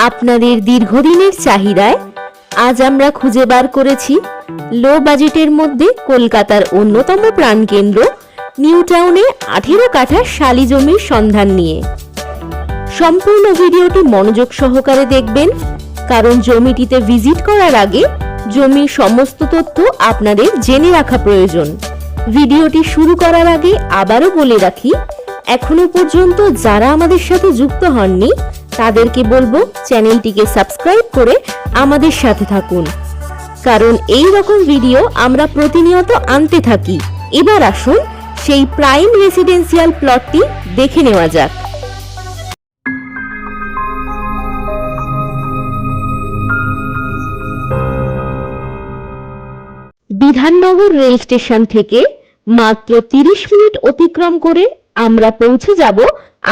আপনাদের দীর্ঘদিনের চাহিদায় আজ আমরা খুঁজে বার করেছি লো বাজেটের মধ্যে কলকাতার অন্যতম প্রাণকেন্দ্র নিউ টাউনে 18 কাঠা শালি জমির সন্ধান নিয়ে। সম্পূর্ণ ভিডিওটি মনোযোগ সহকারে দেখবেন, কারণ জমিটিতে ভিজিট করার আগে জমির সমস্ত তথ্য আপনাদের জেনে রাখা প্রয়োজন। ভিডিওটি শুরু করার আগে আবারও বলে রাখি, এখনো পর্যন্ত যারা আমাদের সাথে যুক্ত হননি তাদেরকে বলবো চ্যানেলটিকে সাবস্ক্রাইব করে আমাদের সাথে থাকুন, কারণ এই রকম ভিডিও আমরা প্রতিনিয়ত আনতে থাকি। এবার আসুন সেই প্রাইম রেসিডেন্সিয়াল প্লটটি দেখে নেওয়া যাক। বিধাননগর রেল স্টেশন থেকে মাত্র 30 মিনিট অতিক্রম করে আমরা পৌঁছে যাব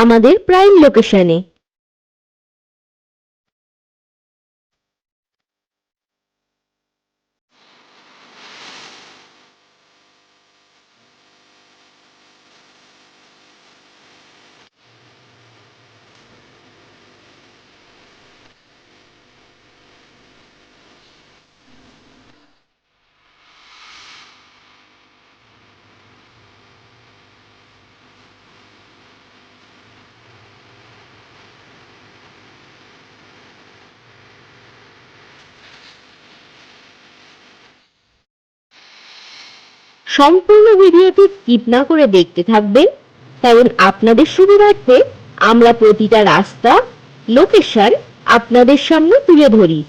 আমাদের প্রাইম লোকেশনে। সম্পূর্ণ ভিডিওটি স্কিপ না করে দেখতে থাকবেন, কারণ আপনাদের সুবিধার্থে আমরা প্রতিটা রাস্তা, লোকেশন আপনাদের সামনে তুলে ধরি।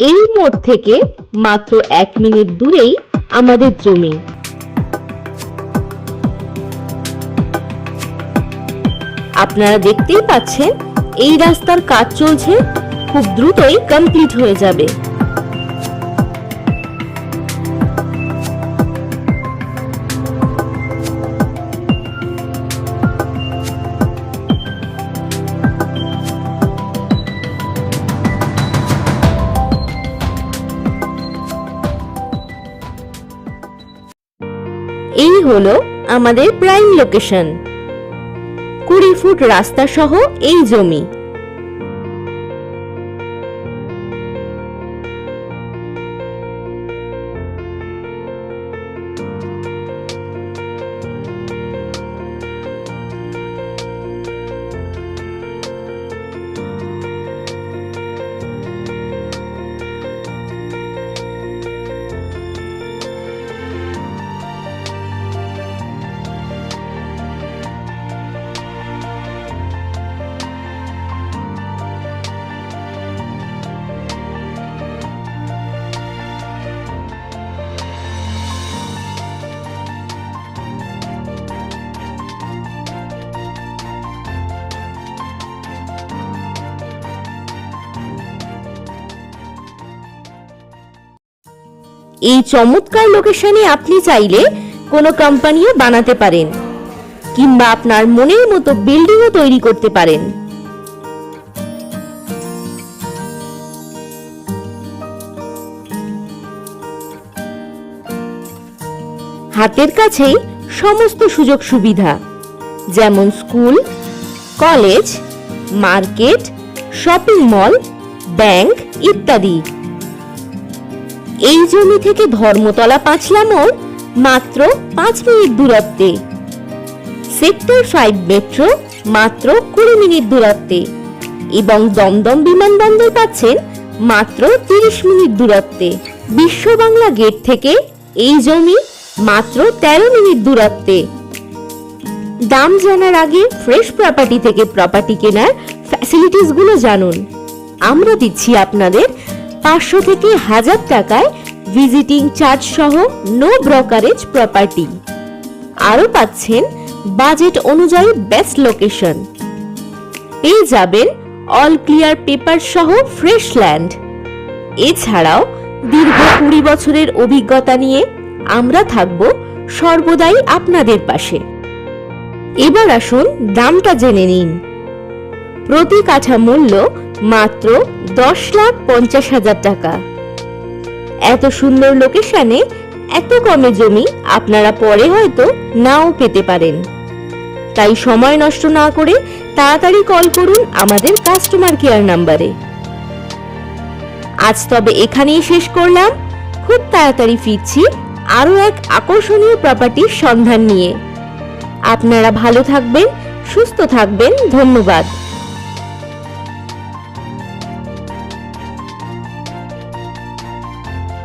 এই মোড় থেকে মাত্র 1 মিনিট দূরেই আমাদের জমি। আপনারা দেখতেই পাচ্ছেন এই রাস্তার কাজ চলছে, খুব দ্রুতই কমপ্লিট হয়ে যাবে। এই হলো আমাদের প্রাইম লোকেশন। 20 ফুট রাস্তা সহ এই জমি। এই চমৎকার লোকেশনে আপনি চাইলে কোনো কোম্পানিও বানাতে পারেন, কিংবা আপনার মনের মতো বিল্ডিংও তৈরি করতে পারেন। হাতের কাছেই সমস্ত সুযোগ সুবিধা, যেমন school, college, market, shopping mall, bank ইত্যাদি। এই জমি থেকে ধর্মতলা পাঁচলা মোড় মাত্র 5 মিনিট দূরত্বে, সেক্টর 5 মেট্রো মাত্র 20 মিনিট দূরত্বে, এবং দমদম বিমানবন্দর পাচ্ছেন মাত্র 30 মিনিট দূরত্বে। বিশ্ব বাংলা গেট থেকে এই জমি মাত্র 13 মিনিট দূরত্বে। দাম জানার আগে ফ্রেশ প্রপার্টি থেকে প্রপার্টি কেনার ফ্যাসিলিটিস গুলো জানুন। আমরা দিচ্ছি আপনাদের 500 থেকে 1000 টাকায় ভিজিটিং চার্জ সহ নো ব্রোকারেজ প্রপার্টি। আরো পাচ্ছেন বাজেট অনুযায়ী বেস্ট লোকেশন। পেয়ে যাবেন অল ক্লিয়ার পেপার সহ ফ্রেশ ল্যান্ড। এছাড়াও দীর্ঘ 20 বছরের অভিজ্ঞতা নিয়ে আমরা থাকব সর্বদাই আপনাদের পাশে। এবার আসুন দামটা জেনে নিন। প্রতি কাঠা মূল্য মাত্র 10,50,000 টাকা। এত সুন্দর লোকেশনে এত কমে জমি আপনারা পরে হয়তো নাও পেতে পারেন। তাই সময় নষ্ট না করে তাড়াতাড়ি কল করুন আমাদের কাস্টমার কেয়ার নাম্বারে। আজ তবে এখানেই শেষ করলাম। খুব তাড়াতাড়ি ফিরছি আরো এক আকর্ষণীয় প্রপার্টির সন্ধান নিয়ে। আপনারা ভালো থাকবেন, সুস্থ থাকবেন। ধন্যবাদ।